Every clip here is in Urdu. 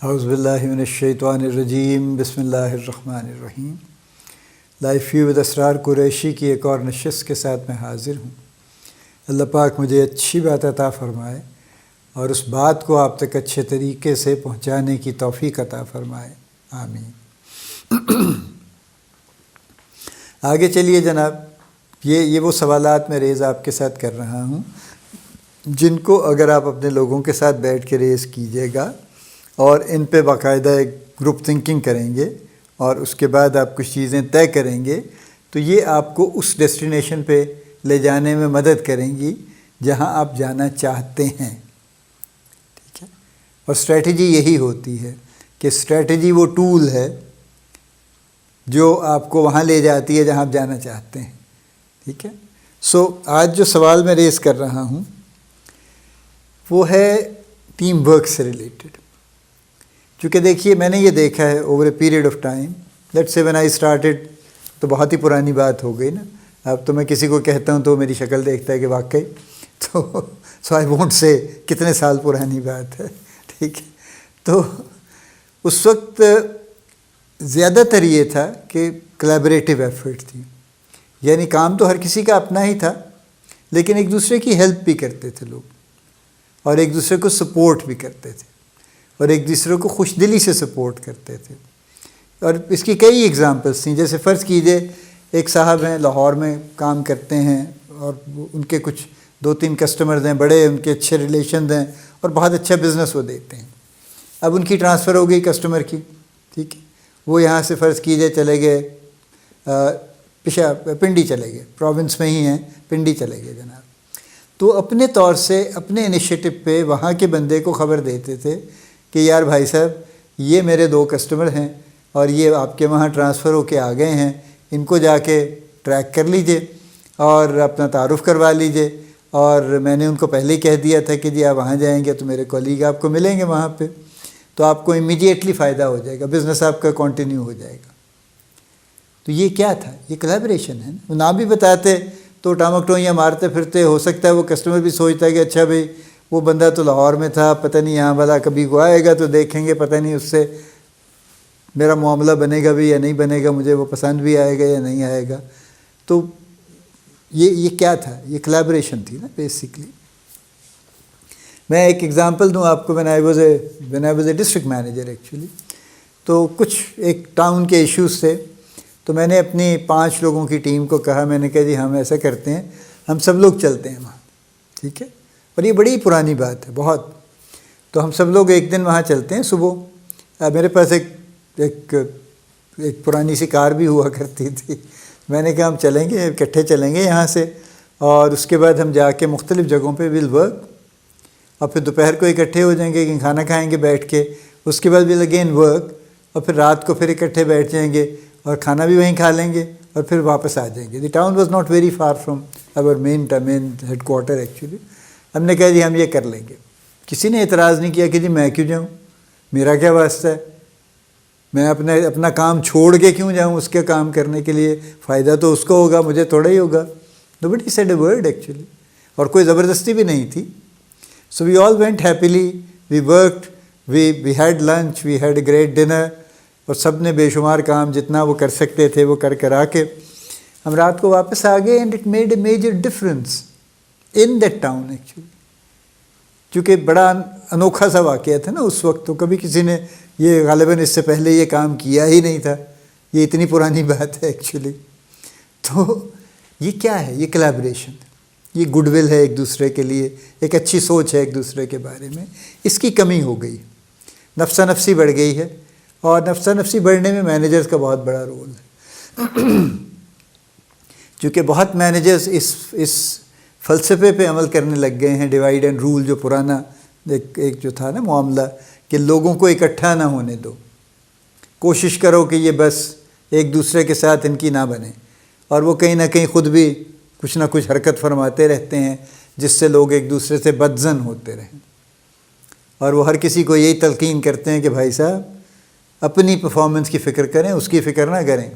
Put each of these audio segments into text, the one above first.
اعوذ باللہ من الشیطان الرجیم، بسم اللہ الرحمن الرحیم۔ لائف ویو ود اسرار قریشی کی ایک اور نشست کے ساتھ میں حاضر ہوں۔ اللہ پاک مجھے اچھی بات عطا فرمائے اور اس بات کو آپ تک اچھے طریقے سے پہنچانے کی توفیق عطا فرمائے، آمین۔ آگے چلیے جناب، یہ وہ سوالات میں ریز آپ کے ساتھ کر رہا ہوں جن کو اگر آپ اپنے لوگوں کے ساتھ بیٹھ کے ریز کیجیے گا اور ان پہ باقاعدہ ایک گروپ تھنکنگ کریں گے اور اس کے بعد آپ کچھ چیزیں طے کریں گے تو یہ آپ کو اس ڈیسٹینیشن پہ لے جانے میں مدد کریں گی جہاں آپ جانا چاہتے ہیں، ٹھیک ہے؟ اور اسٹریٹجی یہی ہوتی ہے کہ اسٹریٹجی وہ ٹول ہے جو آپ کو وہاں لے جاتی ہے جہاں آپ جانا چاہتے ہیں، ٹھیک ہے؟ آج جو سوال میں ریز کر رہا ہوں وہ ہے ٹیم ورک سے ریلیٹڈ۔ چونکہ دیکھیے میں نے یہ دیکھا ہے over a period of time, let's say when I started, تو بہت ہی پرانی بات ہو گئی نا۔ اب تو میں کسی کو کہتا ہوں تو وہ میری شکل دیکھتا ہے کہ واقعی، تو سو آئی وونٹ سے کتنے سال پرانی بات ہے، ٹھیک ہے؟ تو اس وقت زیادہ تر یہ تھا کہ کولیبریٹو ایفرٹ تھی، یعنی کام تو ہر کسی کا اپنا ہی تھا لیکن ایک دوسرے کی ہیلپ بھی کرتے تھے لوگ اور ایک دوسرے کو سپورٹ بھی کرتے تھے اور ایک دوسرے کو خوش دلی سے سپورٹ کرتے تھے۔ اور اس کی کئی ایگزامپلس تھیں، جیسے فرض کیجئے ایک صاحب ہیں لاہور میں کام کرتے ہیں اور ان کے کچھ 2-3 کسٹمرز ہیں، بڑے ان کے اچھے ریلیشنز ہیں اور بہت اچھا بزنس وہ دیتے ہیں۔ اب ان کی ٹرانسفر ہو گئی کسٹمر کی، ٹھیک ہے؟ وہ یہاں سے فرض کیجئے چلے گئے پنڈی چلے گئے، پروونس میں ہی ہیں، پنڈی چلے گئے جناب۔ تو اپنے طور سے اپنے انیشیٹو پہ وہاں کے بندے کو خبر دیتے تھے کہ یار بھائی صاحب یہ میرے 2 کسٹمر ہیں اور یہ آپ کے وہاں ٹرانسفر ہو کے آ گئے ہیں، ان کو جا کے ٹریک کر لیجئے اور اپنا تعارف کروا لیجئے۔ اور میں نے ان کو پہلے ہی کہہ دیا تھا کہ جی آپ وہاں جائیں گے تو میرے کولیگ آپ کو ملیں گے وہاں پہ، تو آپ کو امیڈیٹلی فائدہ ہو جائے گا، بزنس آپ کا کنٹینیو ہو جائے گا۔ تو یہ کیا تھا؟ یہ کولیبریشن ہے نا۔ وہ نہ بھی بتاتے تو ٹامکٹوئیاں مارتے پھرتے، ہو سکتا ہے وہ کسٹمر بھی سوچتا ہے کہ اچھا بھائی وہ بندہ تو لاہور میں تھا، پتہ نہیں یہاں والا کبھی کو آئے گا تو دیکھیں گے، پتہ نہیں اس سے میرا معاملہ بنے گا بھی یا نہیں بنے گا، مجھے وہ پسند بھی آئے گا یا نہیں آئے گا۔ تو یہ کیا تھا؟ یہ کولیبریشن تھی نا بیسکلی۔ میں ایک ایگزامپل دوں آپ کو۔ when I was a district manager actually, تو کچھ ایک ٹاؤن کے ایشوز تھے، تو میں نے اپنی 5 لوگوں کی ٹیم کو کہا، میں نے کہا جی ہم ایسا کرتے ہیں، ہم سب لوگ چلتے ہیں وہاں، ٹھیک ہے؟ اور یہ بڑی پرانی بات ہے بہت۔ تو ہم سب لوگ ایک دن وہاں چلتے ہیں صبح۔ میرے پاس ایک پرانی سی کار بھی ہوا کرتی تھی۔ میں نے کہا ہم چلیں گے، اکٹھے چلیں گے یہاں سے، اور اس کے بعد ہم جا کے مختلف جگہوں پہ ول ورک، اور پھر دوپہر کو اکٹھے ہو جائیں گے کہ کھانا کھائیں گے بیٹھ کے، اس کے بعد ول اگین ورک، اور پھر رات کو پھر اکٹھے بیٹھ جائیں گے اور کھانا بھی وہیں کھا لیں گے اور پھر واپس آ جائیں گے۔ The town was not very far from our main headquarter actually. ہم نے کہا جی ہم یہ کر لیں گے۔ کسی نے اعتراض نہیں کیا کہ جی میں کیوں جاؤں، میرا کیا واسطہ ہے، میں اپنا کام چھوڑ کے کیوں جاؤں اس کے کام کرنے کے لیے، فائدہ تو اس کو ہوگا، مجھے تھوڑا ہی ہوگا۔ nobody said a word actually, اور کوئی زبردستی بھی نہیں تھی۔ so we all went happily, we worked, we had lunch, we had a great dinner، اور سب نے بے شمار کام جتنا وہ کر سکتے تھے وہ کرا کے ہم رات کو واپس آ گئے۔ And it made a major difference in that town actually, چونکہ بڑا انوکھا سا واقعہ تھا نا اس وقت، تو کبھی کسی نے یہ غالباً اس سے پہلے یہ کام کیا ہی نہیں تھا، یہ اتنی پرانی بات ہے ایکچولی۔ تو یہ کیا ہے؟ یہ کولیبریشن، یہ گڈ ول ہے ایک دوسرے کے لیے، ایک اچھی سوچ ہے ایک دوسرے کے بارے میں۔ اس کی کمی ہو گئی، نفسا نفسی بڑھ گئی ہے، اور نفسا نفسی بڑھنے میں مینیجرز کا بہت بڑا رول ہے، چونکہ بہت مینیجرز اس فلسفے پہ عمل کرنے لگ گئے ہیں، ڈیوائڈ اینڈ رول، جو پرانا ایک جو تھا نا معاملہ کہ لوگوں کو اکٹھا نہ ہونے دو، کوشش کرو کہ یہ بس ایک دوسرے کے ساتھ ان کی نہ بنے، اور وہ کہیں نہ کہیں خود بھی کچھ نہ کچھ حرکت فرماتے رہتے ہیں جس سے لوگ ایک دوسرے سے بدظن ہوتے رہیں، اور وہ ہر کسی کو یہی تلقین کرتے ہیں کہ بھائی صاحب اپنی پرفارمنس کی فکر کریں، اس کی فکر نہ کریں،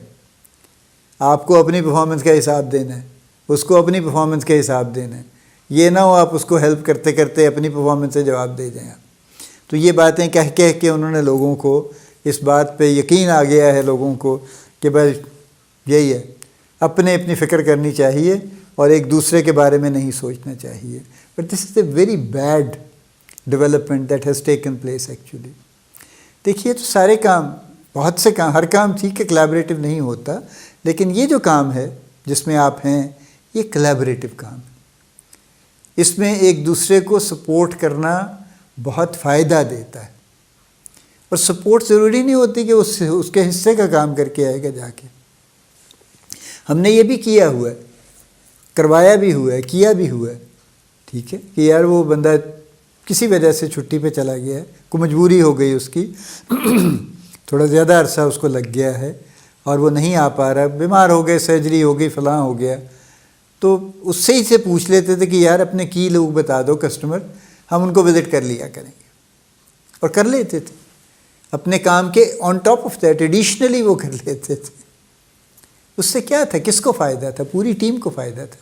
آپ کو اپنی پرفارمنس کا حساب دینا ہے، اس کو اپنی پرفارمنس کا حساب دینا ہے، یہ نہ ہو آپ اس کو ہیلپ کرتے کرتے اپنی پرفارمنس سے جواب دے جائیں آپ۔ تو یہ باتیں کہہ کہہ کے انہوں نے لوگوں کو اس بات پہ یقین آ گیا ہے لوگوں کو کہ بس یہی ہے، اپنے اپنی فکر کرنی چاہیے اور ایک دوسرے کے بارے میں نہیں سوچنا چاہیے. But this is a very bad development that has taken place actually. دیکھیے تو سارے کام، بہت سے کام، ہر کام ٹھیک ہے کلیبریٹو نہیں ہوتا، لیکن یہ جو کام ہے جس میں آپ ہیں یہ کلیبریٹو کام ہے. اس میں ایک دوسرے کو سپورٹ کرنا بہت فائدہ دیتا ہے. اور سپورٹ ضروری نہیں ہوتی کہ اس کے حصے کا کام کر کے آئے گا جا کے. ہم نے یہ بھی کیا ہوا ہے، کروایا بھی ہوا ہے، کیا بھی ہوا ہے، ٹھیک ہے کہ یار وہ بندہ کسی وجہ سے چھٹی پہ چلا گیا ہے، کوئی مجبوری ہو گئی اس کی، تھوڑا زیادہ عرصہ اس کو لگ گیا ہے اور وہ نہیں آ پا رہا، بیمار ہو گئے، سرجری ہو گئی، فلاں ہو گیا. تو اس سے پوچھ لیتے تھے کہ یار اپنے کی لوگ بتا دو کسٹمر، ہم ان کو وزٹ کر لیا کریں گے، اور کر لیتے تھے اپنے کام کے on top of that additionally وہ کر لیتے تھے. اس سے کیا تھا، کس کو فائدہ تھا؟ پوری ٹیم کو فائدہ تھا.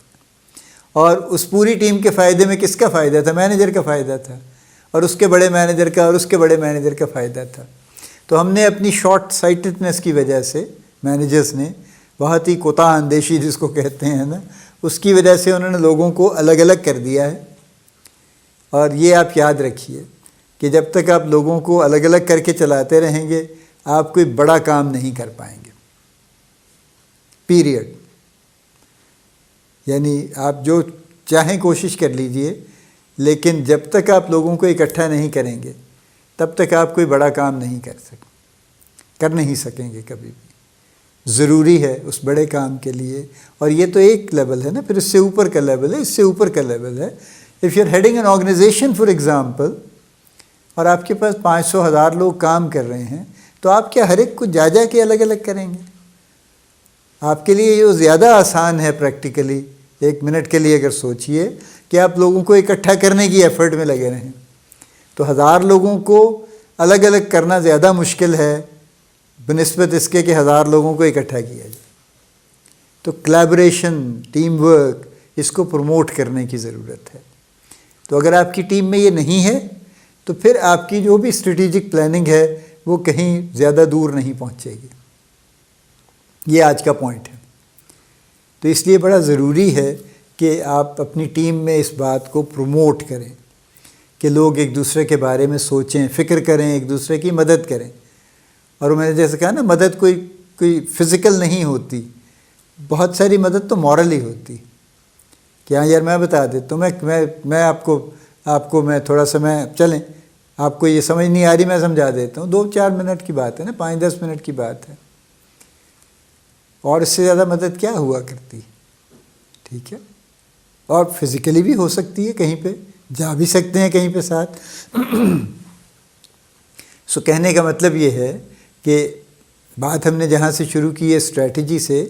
اور اس پوری ٹیم کے فائدے میں کس کا فائدہ تھا؟ مینیجر کا فائدہ تھا، اور اس کے بڑے مینیجر کا، اور اس کے بڑے مینیجر کا فائدہ تھا. تو ہم نے اپنی شارٹ سائٹڈنس کی وجہ سے، مینیجرز نے بہت ہی کوتاہ اندیشی جس کو کہتے ہیں نا، اس کی وجہ سے انہوں نے لوگوں کو الگ الگ کر دیا ہے. اور یہ آپ یاد رکھیے کہ جب تک آپ لوگوں کو الگ الگ کر کے چلاتے رہیں گے آپ کوئی بڑا کام نہیں کر پائیں گے، پیریڈ. یعنی آپ جو چاہیں کوشش کر لیجئے، لیکن جب تک آپ لوگوں کو اکٹھا نہیں کریں گے تب تک آپ کوئی بڑا کام نہیں کر نہیں سکیں گے کبھی بھی. ضروری ہے اس بڑے کام کے لیے، اور یہ تو ایک لیول ہے نا، پھر اس سے اوپر کا لیول ہے، اس سے اوپر کا لیول ہے. If you are heading an organization for example, اور آپ کے پاس 500,000 لوگ کام کر رہے ہیں، تو آپ کیا ہر ایک کو جا کے الگ الگ کریں گے؟ آپ کے لیے یہ زیادہ آسان ہے پریکٹیکلی. ایک منٹ کے لیے اگر سوچئے کہ آپ لوگوں کو اکٹھا کرنے کی ایفرٹ میں لگے رہیں، تو 1000 لوگوں کو الگ الگ کرنا زیادہ مشکل ہے بنسبت اس کے کہ 1000 لوگوں کو اکٹھا کیا جائے. تو کلیبریشن، ٹیم ورک، اس کو پروموٹ کرنے کی ضرورت ہے. تو اگر آپ کی ٹیم میں یہ نہیں ہے تو پھر آپ کی جو بھی اسٹریٹجک پلاننگ ہے وہ کہیں زیادہ دور نہیں پہنچے گی. یہ آج کا پوائنٹ ہے. تو اس لیے بڑا ضروری ہے کہ آپ اپنی ٹیم میں اس بات کو پروموٹ کریں کہ لوگ ایک دوسرے کے بارے میں سوچیں، فکر کریں، ایک دوسرے کی مدد کریں. اور میں نے جیسے کہا نا، مدد کوئی فزیکل نہیں ہوتی، بہت ساری مدد تو مورل ہی ہوتی. کہ ہاں یار میں بتا دیتا ہوں، میں آپ کو میں تھوڑا سا، میں چلیں آپ کو یہ سمجھ نہیں آ رہی، میں سمجھا دیتا ہوں. 2-4 منٹ کی بات ہے نا، 5-10 منٹ کی بات ہے، اور اس سے زیادہ مدد کیا ہوا کرتی. ٹھیک ہے. اور فزیکلی بھی ہو سکتی ہے، کہیں پہ جا بھی سکتے ہیں کہیں پہ ساتھ. سو کہنے کا مطلب یہ ہے کہ بات ہم نے جہاں سے شروع کی ہے اسٹریٹجی سے،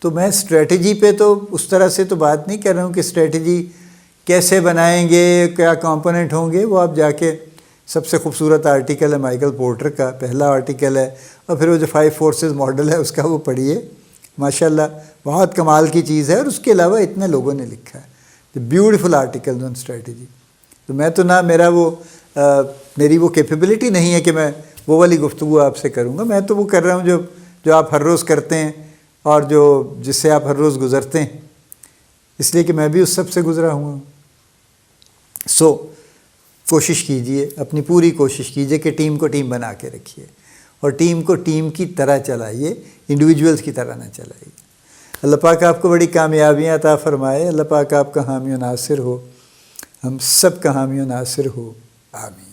تو میں اسٹریٹجی پہ تو اس طرح سے تو بات نہیں کر رہا ہوں کہ اسٹریٹجی کیسے بنائیں گے، کیا کمپوننٹ ہوں گے. وہ آپ جا کے، سب سے خوبصورت آرٹیکل ہے مائیکل پورٹر کا، پہلا آرٹیکل ہے، اور پھر وہ جو 5 فورسز ماڈل ہے اس کا وہ پڑھیے. ماشاءاللہ بہت کمال کی چیز ہے، اور اس کے علاوہ اتنے لوگوں نے لکھا ہے بیوٹیفل آرٹیکل آن اسٹریٹجی. تو میں تو نہ میری وہ کیپیبلٹی نہیں ہے کہ میں وہ والی گفتگو آپ سے کروں گا. میں تو وہ کر رہا ہوں جو آپ ہر روز کرتے ہیں اور جس سے آپ ہر روز گزرتے ہیں، اس لیے کہ میں بھی اس سب سے گزرا ہوا ہوں. سو کوشش کیجئے، اپنی پوری کوشش کیجئے کہ ٹیم کو ٹیم بنا کے رکھیے، اور ٹیم کو ٹیم کی طرح چلائیے، انڈیویجولز کی طرح نہ چلائیے. اللہ پاک آپ کو بڑی کامیابیاں عطا فرمائے. اللہ پاک آپ کا حامی و ناصر ہو، ہم سب کا حامی و ناصر ہو. آمین.